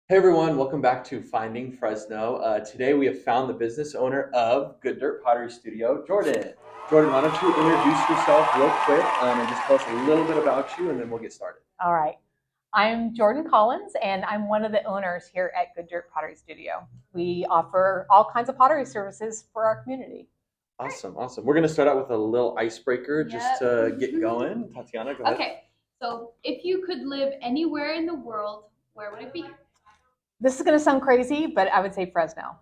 Hey everyone, welcome back to Finding Fresno. Today we have found the business owner of Good Dirt Pottery Studio, Jorden. Jorden, why don't you introduce yourself real quick and just tell us a little bit about you, and then we'll get started. All right. I'm Jorden Collins, and I'm one of the owners here at Good Dirt Pottery Studio. We offer all kinds of pottery services for our community. Awesome. We're going to start out with a little icebreaker just to get going. Tatiana, go ahead. Okay, so if you could live anywhere in the world, where would it be? This is going to sound crazy, but I would say Fresno.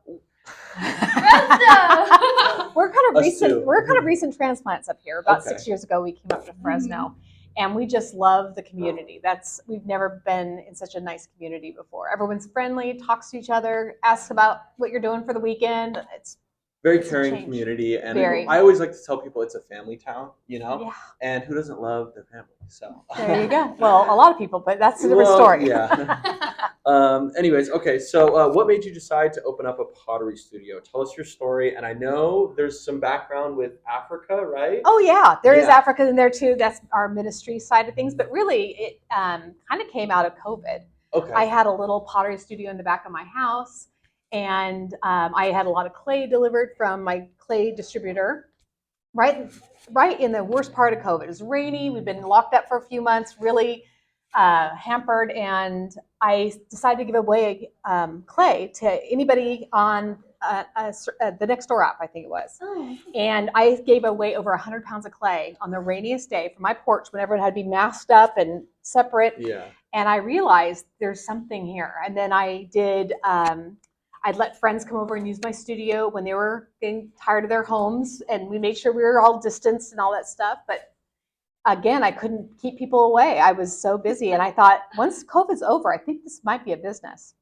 Fresno! We're kind of recent transplants up here. About 6 years ago, we came up to Fresno, and we just love the community. We've never been in such a nice community before. Everyone's friendly, talks to each other, asks about what you're doing for the weekend. It's very caring community, and Very. I always like to tell people it's a family town, Yeah. and who doesn't love their family? So there you go. Well, a lot of people, but that's a different story. Yeah. Anyways, okay, so what made you decide to open up a pottery studio? Tell us your story. And I know there's some background with Africa, right? Oh yeah, there is Africa in there too. That's our ministry side of things, but really it kind of came out of COVID. Okay. I had a little pottery studio in the back of my house, and I had a lot of clay delivered from my clay distributor right in the worst part of COVID. It was rainy. We've been locked up for a few months, really hampered, and I decided to give away clay to anybody on the next door app, I think it was. Oh. And I gave away over 100 pounds of clay on the rainiest day from my porch when everyone had to be masked up and separate. Yeah. And I realized there's something here. And then I did, I'd let friends come over and use my studio when they were getting tired of their homes. And we made sure we were all distanced and all that stuff. But again, I couldn't keep people away. I was so busy. And I thought, once COVID's over, I think this might be a business.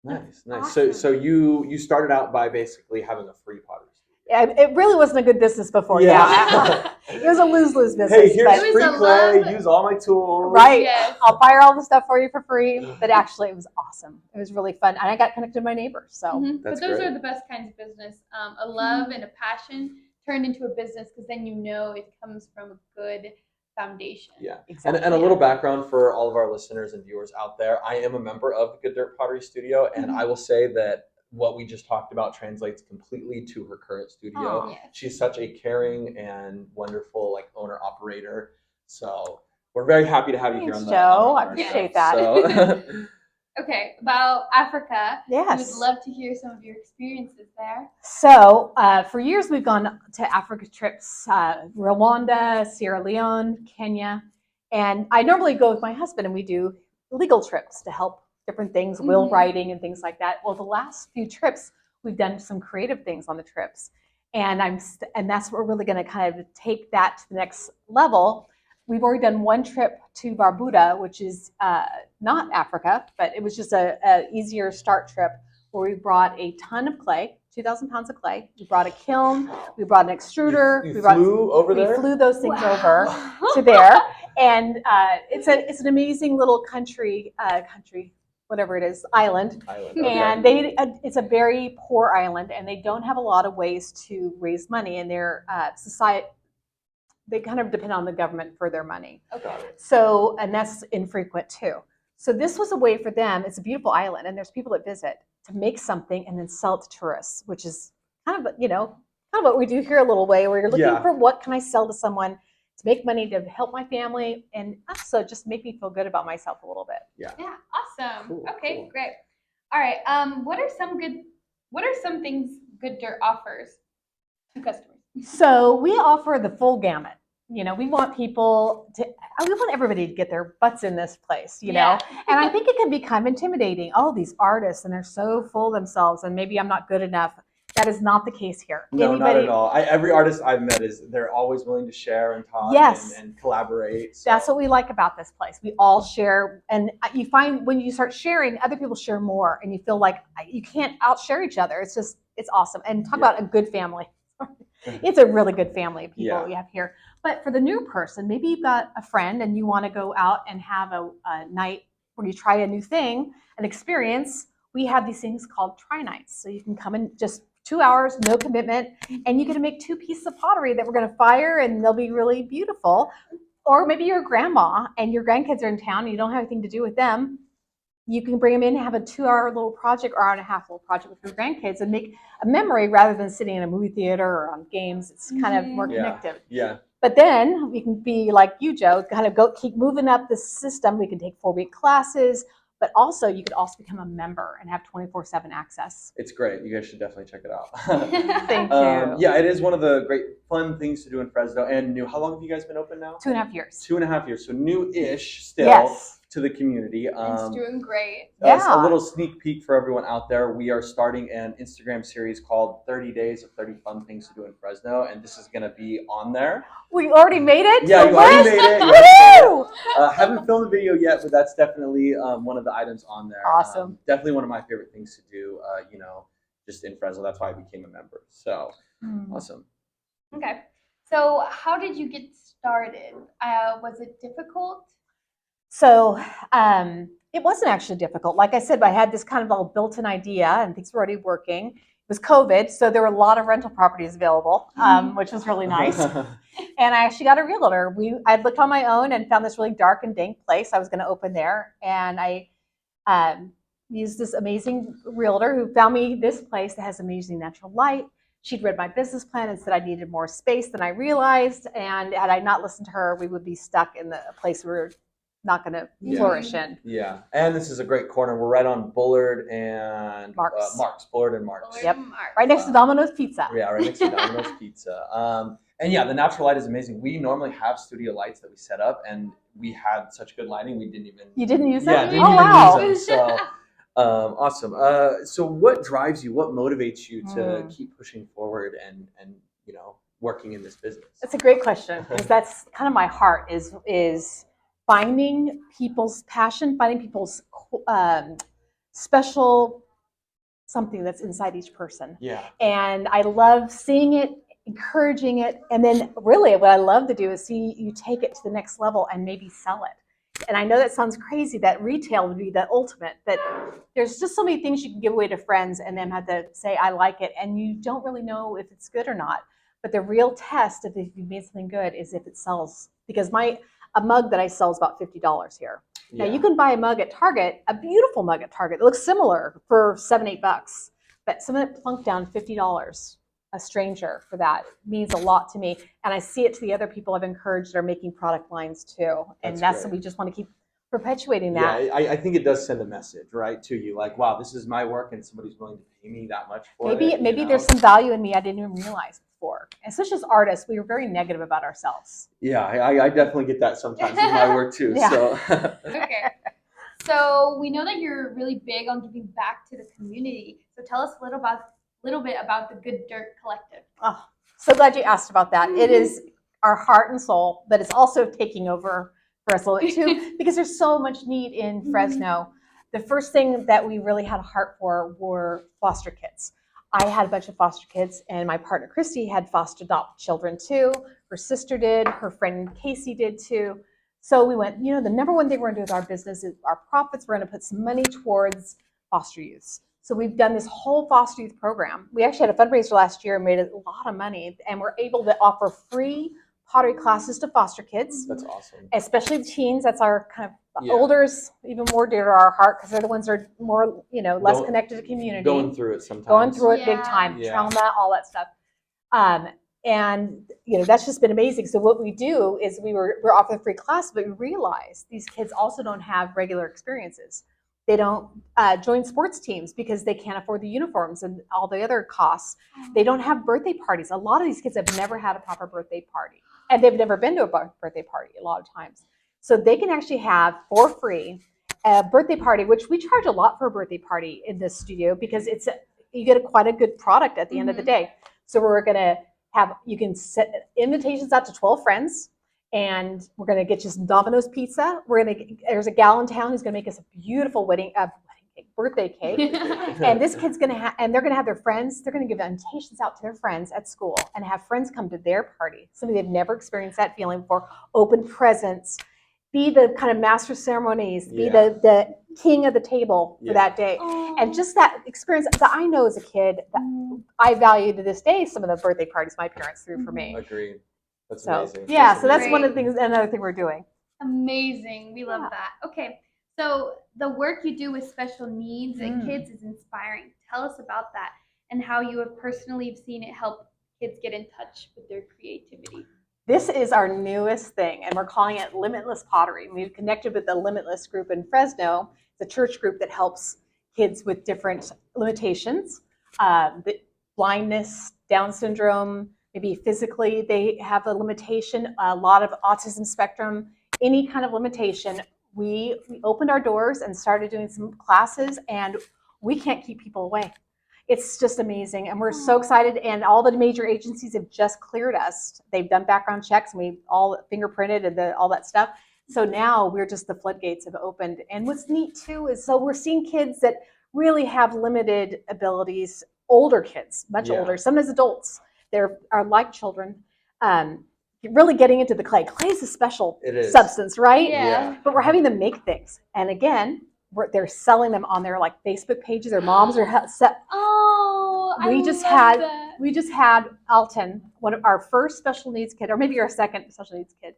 Nice. Awesome. So you started out by basically having a free pottery studio. It really wasn't a good business before. Yeah. It was a lose-lose business. Hey, here's It was free a clay. love. Use all my tools. Right. Yes. I'll fire all the stuff for you for free. But actually, it was awesome. It was really fun. And I got connected to my neighbors. So But those are the best kinds of business. A love and a passion turned into a business, because then you know it comes from a good foundation. Yeah. exactly. And a little background for all of our listeners and viewers out there. I am a member of the Good Dirt Pottery Studio, and I will say that what we just talked about translates completely to her current studio. Oh. Yes. She's such a caring and wonderful owner operator. So we're very happy to have you here Thanks, on the Joe. on I our appreciate show. that. So, Okay, about Africa. Yes. We would love to hear some of your experiences there. So for years, we've gone to Africa trips, Rwanda, Sierra Leone, Kenya. And I normally go with my husband, and we do legal trips to help different things, will writing and things like that. Well, the last few trips, we've done some creative things on the trips. And that's what we're really going to kind of take that to the next level. We've already done one trip to Barbuda, which is not Africa, but it was just a easier start trip, where we brought a ton of clay, 2,000 pounds of clay. We brought a kiln, we brought an extruder. you we flew those things Wow. over to there. And it's an amazing little country, whatever it is, island. And it's a very poor island, and they don't have a lot of ways to raise money, and their society, they kind of depend on the government for their money. Okay. So, and that's infrequent too. So this was a way for them. It's a beautiful island, and there's people that visit, to make something and then sell it to tourists, which is kind of what we do here a little way, where you're looking for what can I sell to someone to make money, to help my family, and also just make me feel good about myself a little bit. Yeah, awesome. Cool, Okay, cool. great. All right. What are some things Good Dirt offers to customers? So we offer the full gamut. We want everybody to get their butts in this place, know? And I think it can be kind of intimidating. Oh, these artists, and they're so full of themselves, and maybe I'm not good enough. That is not the case here. No, not at all. Every artist I've met they're always willing to share and talk and collaborate. So. That's what we like about this place. We all share, and you find when you start sharing, other people share more, and you feel like you can't outshare each other. It's awesome. And talk about a good family. It's a really good family of people we have here. But for the new person, maybe you've got a friend and you want to go out and have a night where you try a new thing, an experience. We have these things called try nights. So you can come in just 2 hours, no commitment, and you get to make 2 pieces of pottery that we're going to fire, and they'll be really beautiful. or maybe you're a grandma and your grandkids are in town and you don't have anything to do with them. You can bring them in and have a 2-hour little project or hour and a half little project with your grandkids and make a memory rather than sitting in a movie theater or on games. It's kind of more connective. Yeah. But then we can be like you, Joe, kind of keep moving up the system. We can take 4-week classes, but also you could also become a member and have 24/7 access. It's great. You guys should definitely check it out. Thank you. Yeah, it is one of the great fun things to do in Fresno. And new. How long have you guys been open now? 2.5 years. 2.5 years. So new-ish still. Yes. To the community. It's doing great. Yeah. A little sneak peek for everyone out there. We are starting an Instagram series called 30 Days of 30 Fun Things to Do in Fresno, and this is going to be on there. We already made it? Yeah, you already made it. Yes. Haven't filmed the video yet, but that's definitely one of the items on there. Awesome. Definitely one of my favorite things to do, just in Fresno. That's why I became a member. So, awesome. Okay. So how did you get started? Was it difficult? So it wasn't actually difficult. Like I said, I had this kind of all built-in idea and things were already working. It was COVID, so there were a lot of rental properties available, which was really nice. And I actually got a realtor. I looked on my own and found this really dark and dank place I was going to open there. And I used this amazing realtor who found me this place that has amazing natural light. She'd read my business plan and said I needed more space than I realized. And had I not listened to her, we would be stuck in the place we were not going to flourish in. Yeah, and this is a great corner. We're right on Bullard and Marks. Bullard and Marks. Yep, right next to Domino's Pizza. Yeah, right next to Domino's Pizza. And yeah, the natural light is amazing. We normally have studio lights that we set up, and we had such good lighting, we didn't even. You didn't use them? Yeah, didn't even use them. So awesome. So what drives you? What motivates you to keep pushing forward and working in this business? That's a great question, because that's kind of my heart is finding people's passion, finding people's special something that's inside each person. Yeah. And I love seeing it, encouraging it, and then really what I love to do is see you take it to the next level and maybe sell it. And I know that sounds crazy that retail would be the ultimate, but there's just so many things you can give away to friends and then have to say, I like it. And you don't really know if it's good or not. But the real test of if you've made something good is if it sells. Because a mug that I sell is about $50 here. Yeah. Now you can buy a mug at Target, a beautiful mug at Target that looks similar for $7-8, but someone that plunked down $50, a stranger for that, means a lot to me. And I see it to the other people I've encouraged that are making product lines too. And that's what we just want to keep perpetuating that. Yeah, I think it does send a message, right, to you, like, wow, this is my work and somebody's willing to pay me that much for it. Maybe there's some value in me I didn't even realize before. Especially as artists, we were very negative about ourselves. Yeah, I definittle get that sometimes in my work too. Yeah. So Okay. So we know that you're really big on giving back to the community. So tell us a little bit about the Good Dirt Collective. Oh, so glad you asked about that. It is our heart and soul, but it's also taking over for us a little bit too, because there's so much need in Fresno. The first thing that we really had a heart for were foster kids. I had a bunch of foster kids, and my partner Christy had foster adopt children too. Her sister did, her friend Casey did too. So we went, the number one thing we're gonna do with our business is our profits, we're gonna put some money towards foster youth. So we've done this whole foster youth program. We actually had a fundraiser last year and made a lot of money, and we're able to offer free pottery classes to foster kids. That's awesome. Especially the teens. That's our kind of olders, even more dear to our heart, because they're the ones that are more, less connected to community. Going through it sometimes. Going through it big time, trauma, all that stuff. And that's just been amazing. So what we do is we're offering free class, but we realize these kids also don't have regular experiences. They don't join sports teams because they can't afford the uniforms and all the other costs. They don't have birthday parties. A lot of these kids have never had a proper birthday party, and they've never been to a birthday party a lot of times. So they can actually have, for free, a birthday party, which we charge a lot for a birthday party in this studio because you get quite a good product at the end of the day. So we're going to you can set invitations out to 12 friends, and we're going to get you some Domino's pizza. There's a gal in town who's going to make us a beautiful birthday cake. And this kid's going to and they're going to have their friends. They're going to give invitations out to their friends at school and have friends come to their party. Something they've never experienced that feeling before. Open presents. Be the kind of master ceremonies, be the king of the table for that day. And just that experience that I know as a kid, that I value to this day some of the birthday parties my parents threw for me. Agreed. That's So amazing. yeah, That's so that's amazing. one of the things. Another thing we're doing. Amazing. We love Yeah. that. Okay. So the work you do with special needs and Mm. kids is inspiring. Tell us about that and how you have personally seen it help kids get in touch with their creativity. This is our newest thing, and we're calling it Limitless Pottery. We've connected with the Limitless group in Fresno, the church group that helps kids with different limitations, the blindness, Down syndrome, maybe physically they have a limitation, a lot of autism spectrum, any kind of limitation. We opened our doors and started doing some classes, and we can't keep people away. It's just amazing, and we're so excited. And all the major agencies have just cleared us. They've done background checks, and we all fingerprinted and all that stuff. So now we're just, the floodgates have opened. And what's neat too is, so we're seeing kids that really have limited abilities, older kids, much older, sometimes adults. They're are like children, really getting into the clay. Clay is a special substance, right? Yeah. But we're having them make things, and again, they're selling them on their like Facebook pages. Their moms are Oh, we just had Alton, one of our first special needs kid, or maybe our second special needs kid,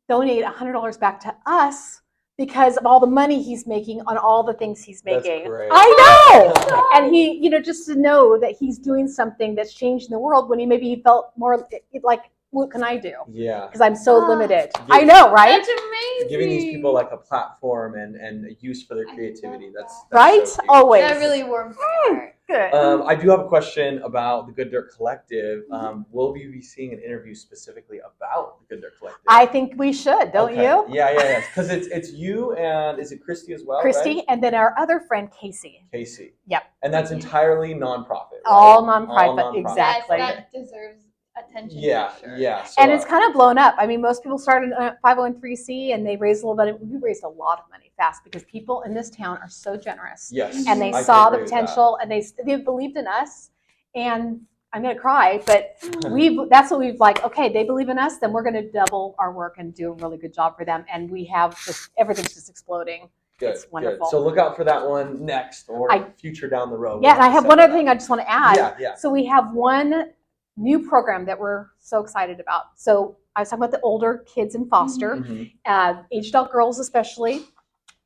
donate $100 back to us because of all the money he's making on all the things he's making. That's great. I know. And he, just to know that he's doing something that's changing the world when he felt more like, what can I do? Yeah. Because I'm so limited. I know, right? That's amazing. Giving these people like a platform and a use for their creativity. That's right? so huge. Always. That really warms my heart. Good. I do have a question about the Good Dirt Collective. Will we be seeing an interview specifically about the Good Dirt Collective? I think we should, don't you? Yeah. Because it's you and is it Christy as well? Christy, right? and then our other friend, Casey. Casey. Yep. And that's entirely nonprofit. Right? All nonprofit, exactly. Yes, that deserves attention. Yeah, for sure. yeah. So, and it's kind of blown up. I mean, most people started 501c and they raised a little bit. We raised a lot of money fast because people in this town are so generous. Yes. And they I saw can the agree with potential, and they believed in us. And I'm gonna cry, but that's what we've like. Okay, they believe in us, then we're gonna double our work and do a really good job for them. And we have just everything's just exploding. Good, it's wonderful. Good. So look out for that one next or future down the road. Yeah, and I have one other thing I just want to add. Yeah. So we have one new program that we're so excited about. So I was talking about the older kids in foster, aged adult girls especially.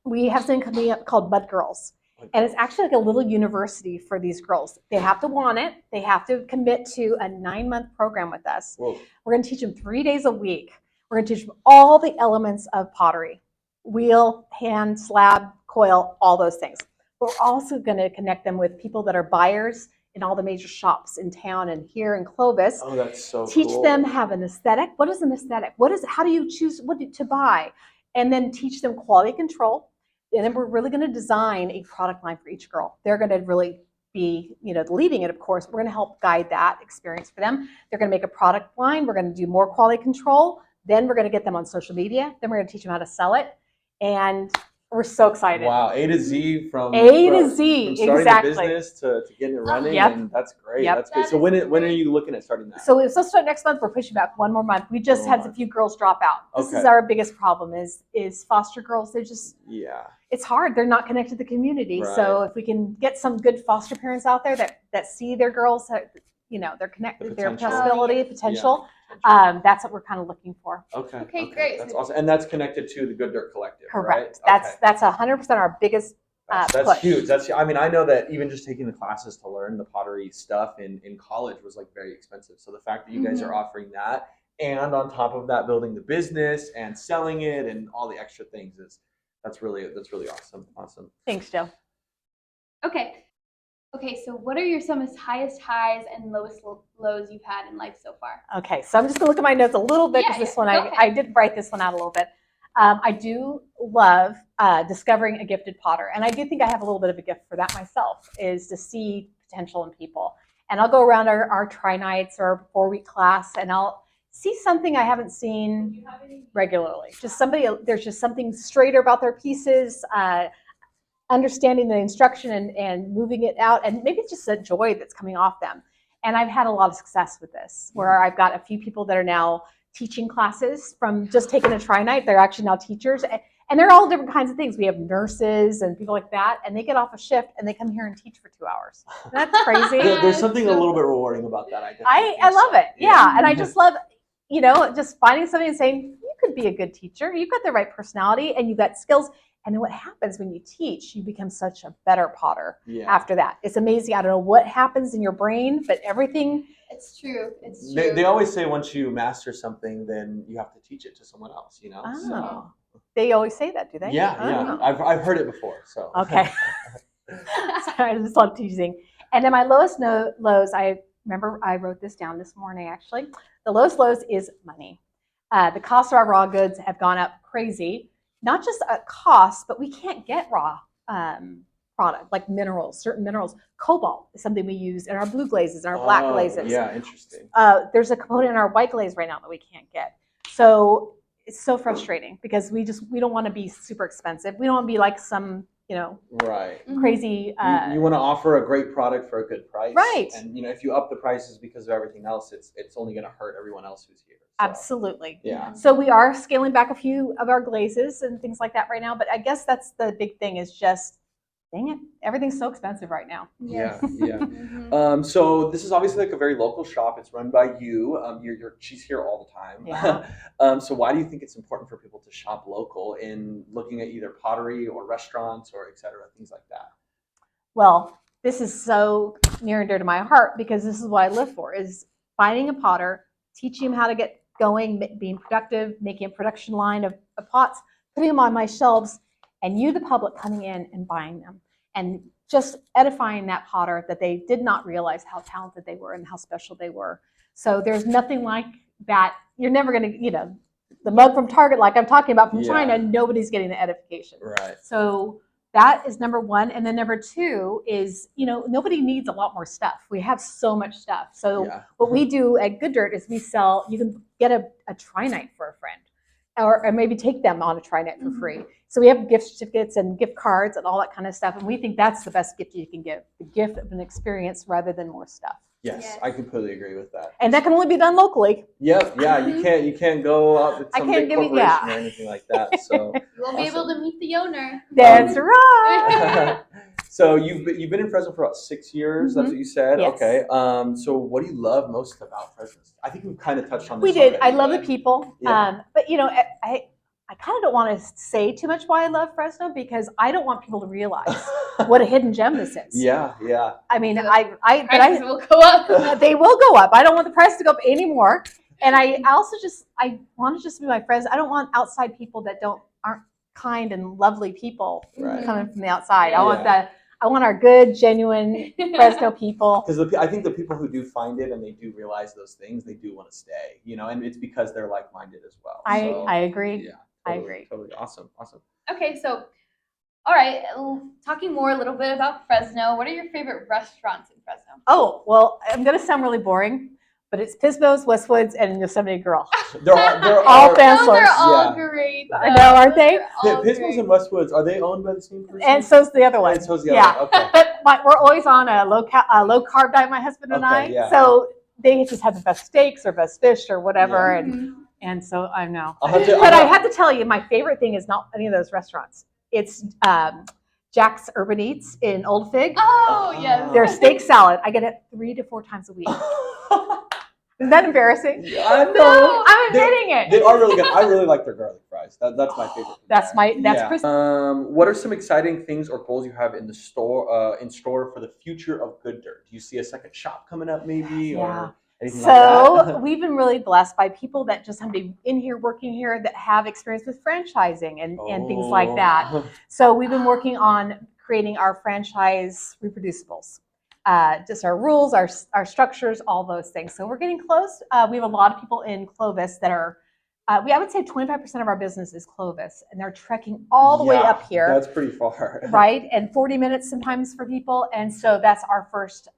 We have something coming up called Bud Girls. And it's actually like a little university for these girls. They have to want it. They have to commit to a 9-month program with us. Whoa. We're going to teach them 3 days a week. We're going to teach them all the elements of pottery: wheel, hand, slab, coil, all those things. But we're also going to connect them with people that are buyers in all the major shops in town and here in Clovis. Oh, that's so Teach cool. them have an aesthetic. What is an aesthetic? How do you choose what to buy? And then teach them quality control. And then we're really going to design a product line for each girl. They're going to really be, leading it, of course. We're going to help guide that experience for them. They're going to make a product line. We're going to do more quality control. Then we're going to get them on social media. Then we're going to teach them how to sell it. And we're so excited. Wow, A to Z from A to Z, from starting exactly. the business to getting it running, Yep. and that's great. Yep. That's good. That So when is are great. you looking at starting that? So it's supposed to start next month. We're pushing back one more month. We just One more had a month. few girls drop out. This is Okay. our biggest problem is foster girls. They're just, Yeah. it's hard. They're not connected to the community. So if we can get some good foster parents out there that see their girls, they're connected, their potential. possibility, Yeah. potential. Yeah. That's what we're kind of looking for. Okay, great. That's awesome, and that's connected to the Good Dirt Collective, Correct. right? That's 100% our biggest That's push. huge. I mean, I know that even just taking the classes to learn the pottery stuff in college was like very expensive. So the fact that you guys are offering that, and on top of that, building the business and selling it and all the extra things that's really awesome. Awesome. Thanks, Joe. Okay, so what are some of the highest highs and lowest lows you've had in life so far? Okay, so I'm just gonna look at my notes a little bit because Yeah, this one go ahead. I did write this one out a little bit. I do love discovering a gifted potter, and I do think I have a little bit of a gift for that myself, is to see potential in people. And I'll go around our try nights or 4-week class, and I'll see something I haven't seen regularly. There's just something straighter about their pieces, understanding the instruction and moving it out, and maybe it's just a joy that's coming off them. And I've had a lot of success with this, where I've got a few people that are now teaching classes from just taking a try night. They're actually now teachers, and they're all different kinds of things. We have nurses and people like that, and they get off a shift and they come here and teach for 2 hours. That's crazy. There's something a little bit rewarding about that. I love it. Yeah. And I just love, you know, just finding somebody and saying, you could be a good teacher. You've got the right personality and you've got skills. And then what happens when you teach, you become such a better potter after that. It's amazing. I don't know what happens in your brain, but everything. It's true. It's true. They always say once you master something, then you have to teach it to someone else, you know? Oh. So. They always say that, do they? Yeah. I've heard it before. So okay. Sorry, I just love teasing. And then my lowest lows, I remember I wrote this down this morning actually. The lowest lows is money. The cost of our raw goods have gone up crazy. Not just a cost, but we can't get raw product like minerals, certain minerals. Cobalt is something we use in our blue glazes and our black glazes. Yeah, interesting. There's a component in our white glaze right now that we can't get. So it's so frustrating because we don't want to be super expensive. We don't want to be like some, you know, crazy. You want to offer a great product for a good price, right? And you know, if you up the prices because of everything else, it's only going to hurt everyone else who's here. So. Absolutely. Yeah. So we are scaling back a few of our glazes and things like that right now. But I guess that's the big thing is just, dang it, everything's so expensive right now. Yeah. So this is obviously like a very local shop. It's run by you. She's here all the time. Yeah. So why do you think it's important for people to shop local in looking at either pottery or restaurants or et cetera, things like that? Well, this is so near and dear to my heart because this is what I live for, is finding a potter, teaching him how to get going, being productive, making a production line of pots, putting them on my shelves, and you, the public, coming in and buying them. And just edifying that potter that they did not realize how talented they were and how special they were. So there's nothing like that. You're never going to, you know, the mug from Target, like I'm talking about from China, nobody's getting the edification. Right. So that is number one. And then number two is, you know, nobody needs a lot more stuff. We have so much stuff. So what we do at Good Dirt is we sell, you can get a tri-night for a friend or maybe take them on a tri-night for free. So we have gift certificates and gift cards and all that kind of stuff. And we think that's the best gift you can give, the gift of an experience rather than more stuff. Yes, I completely agree with that. And that can only be done locally. Yep, yeah, you can't go out with some big corporation or anything like that. So you won't be able to meet the owner. That's right. So you've been in Fresno for about 6 years. That's what you said. Yes. Okay. So what do you love most about Fresno? I think we've kind of touched on this. We did. Already, I love the people. But you know, I kind of don't want to say too much why I love Fresno because I don't want people to realize what a hidden gem this is. Yeah. I mean, prices will go up. They will go up. I don't want the price to go up anymore. And I also I want to just be my friends. I don't want outside people that aren't kind and lovely people coming from the outside. I want our good, genuine Fresno people. Because I think the people who do find it and they do realize those things, they do want to stay, you know, and it's because they're like-minded as well. I agree. Yeah, totally, I agree. Totally. Awesome. Okay, so, all right, talking more a little bit about Fresno, what are your favorite restaurants in Fresno? Oh, well, I'm going to sound really boring, but it's Pismo's, Westwood's, and Yosemite Grill. They're all fancy. Those are all great. I know, aren't they? Pismo's and Westwood's, are they owned by the same person? And so's the other one. And so's the other one. Okay. But we're always on a low carb diet, my husband and I. Yeah. So they just have the best steaks or best fish or whatever. And so I know. I have to tell you, my favorite thing is not any of those restaurants. It's Jack's Urban Eats in Old Fig. Oh, yes. Their steak salad. I get it 3 to 4 times a week. Is that embarrassing? I know. No, I'm admitting it. They are really good. I really like their garlic fries. That's my favorite. That's Chris. What are some exciting things or goals you have in the store in store for the future of Good Dirt? Do you see a second shop coming up maybe or anything like that? We've been really blessed by people that just have to be in here working here that have experience with franchising and things like that. So we've been working on creating our franchise reproducibles. Just our rules, our structures, all those things. So we're getting close. We have a lot of people in Clovis that are, I would say 25% of our business is Clovis, and they're trekking all the way up here. That's pretty far. Right, and 40 minutes sometimes for people. And so that's our first,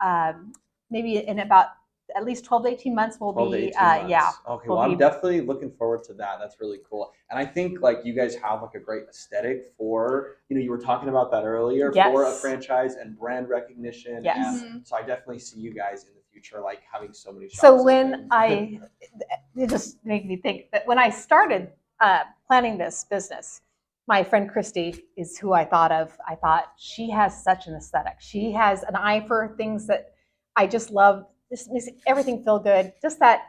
maybe in about at least 12 to 18 months we'll be, Okay, well, I'm definitely looking forward to that. That's really cool. And I think like you guys have like a great aesthetic for, you know, you were talking about that earlier, for a franchise and brand recognition. Yes. And so I definitely see you guys in the future, like having so many shops. So when it just made me think that when I started planning this business, my friend Christy is who I thought of. I thought she has such an aesthetic. She has an eye for things that I just love. This makes everything feel good. Just that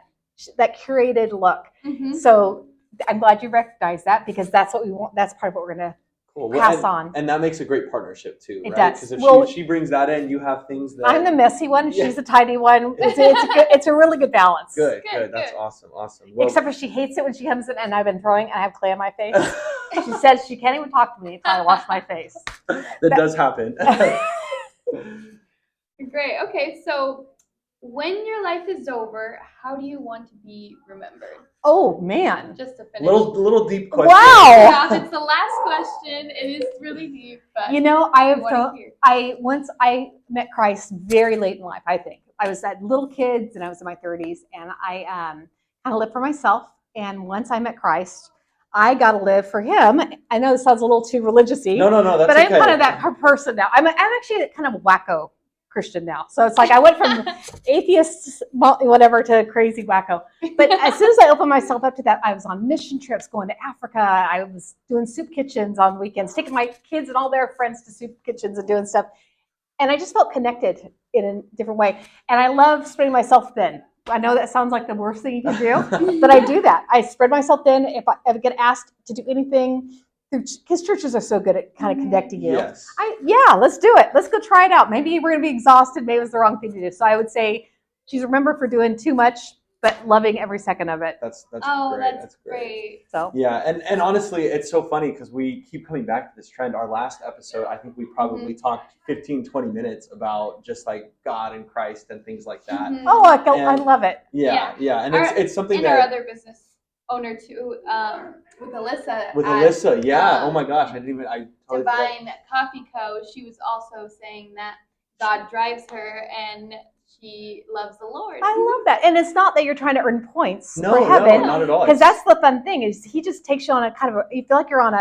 that curated look. Mhm. So I'm glad you recognize that, because that's what we want. That's part of what we're going to Cool. pass on. And that makes a great partnership too, It right? does. Because if Well, she brings that in, you have things that I'm the messy one. Yeah. She's the tidy one. It's a really good balance. Good. Good, That's good. awesome. Well, Except for she hates it when she comes in and I've been throwing and I have clay on my face. She says she can't even talk to me until I wash my face. that does happen. Great. Okay, so when your life is over, how do you want to be remembered? Oh man. Just to finish. little deep question. Wow. Yeah, it's the last question. It is really deep, but You know, once I met Christ very late in life. I think I was at little kids and I was in my 30s, and I kind of lived for myself. And once I met Christ, I got to live for Him. I know this sounds a little too religious-y. No, that's but I'm okay. kind of that person now. I'm actually kind of a wacko Christian now. So it's like I went from atheist, whatever, to crazy wacko. But as soon as I opened myself up to that, I was on mission trips going to Africa. I was doing soup kitchens on weekends, taking my kids and all their friends to soup kitchens and doing stuff. And I just felt connected in a different way. And I love spreading myself thin. I know that sounds like the worst thing you can do, but I do that. I spread myself thin. If I ever get asked to do anything, because churches are so good at kind of connecting you. Yes. Let's do it. Let's go try it out. Maybe we're going to be exhausted. Maybe it was the wrong thing to do. So I would say she's remembered for doing too much, but loving every second of it. That's great. that's great. So yeah, and honestly, it's so funny because we keep coming back to this trend. Our last episode, I think we probably talked 15, 20 minutes about just like God and Christ and things like that. Mhm. Oh, I love it. Yeah. And it's something and that our other business owner too, with Alyssa. with Alyssa, yeah. Oh my gosh, I totally forgot. Divine Coffee Co. She was also saying that God drives her and she loves the Lord. I love that. And it's not that you're trying to earn points for No, heaven. not at all. Because that's the fun thing is He just takes you on a kind of you feel like you're on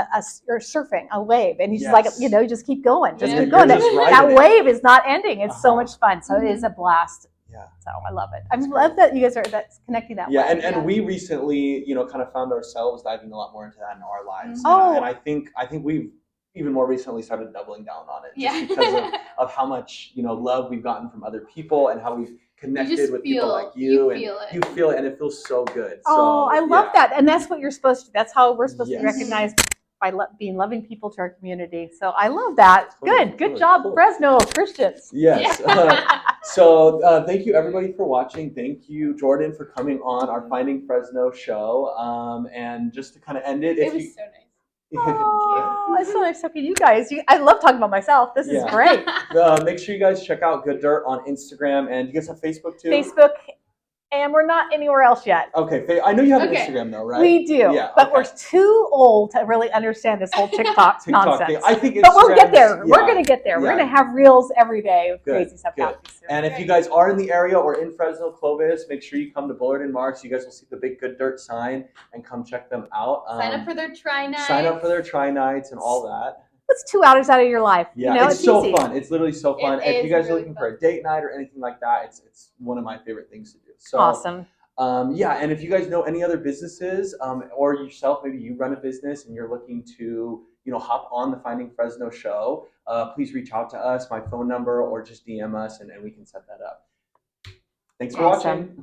you're surfing a wave, and He's just like, you just keep going, Yeah. keep going. Just That wave is not ending. It's so much fun. So Mhm. it is a blast. Yeah. So I love it. I love that you guys are connecting that way. And we recently, kind of found ourselves diving a lot more into that in our lives. Mhm. And I think we've even more recently started doubling down on it, just Yeah. because of how much love we've gotten from other people and how we've connected with people like you, and you feel it, and it feels so good. Oh, I love that, and that's what you're supposed to. That's how we're supposed to be Yes. recognized, by being loving people to our community. So I love that. Good Totally, job, cool. Fresno Christians. Yes. So thank you everybody for watching. Thank you, Jorden, for coming on our Finding Fresno show. And just to kind of end it, It was so nice. Oh, it's so nice talking to you guys. I love talking about myself. This is great. Make sure you guys check out Good Dirt on Instagram, and you guys have Facebook too. Facebook, and we're not anywhere else yet. Okay, I know you have an Instagram though, right? We do, but we're too old to really understand this whole TikTok nonsense. Thing. I think but we'll get there. Yeah. We're going to get there. We're going to have reels every day of crazy stuff happening. And if you guys are in the area or in Fresno, Clovis, make sure you come to Bullard and Marks. You guys will see the big Good Dirt sign and come check them out. Sign up for their try nights. Sign up for their try nights and all that. It's 2 hours out of your life. Yeah, it's so easy. fun. It's literally so fun. If you guys are looking for a date night or anything like that, it's one of my favorite things to do. So awesome. And if you guys know any other businesses, or yourself, maybe you run a business and you're looking to, hop on the Finding Fresno show, please reach out to us, my phone number, or just DM us, and we can set that up. Thanks for watching.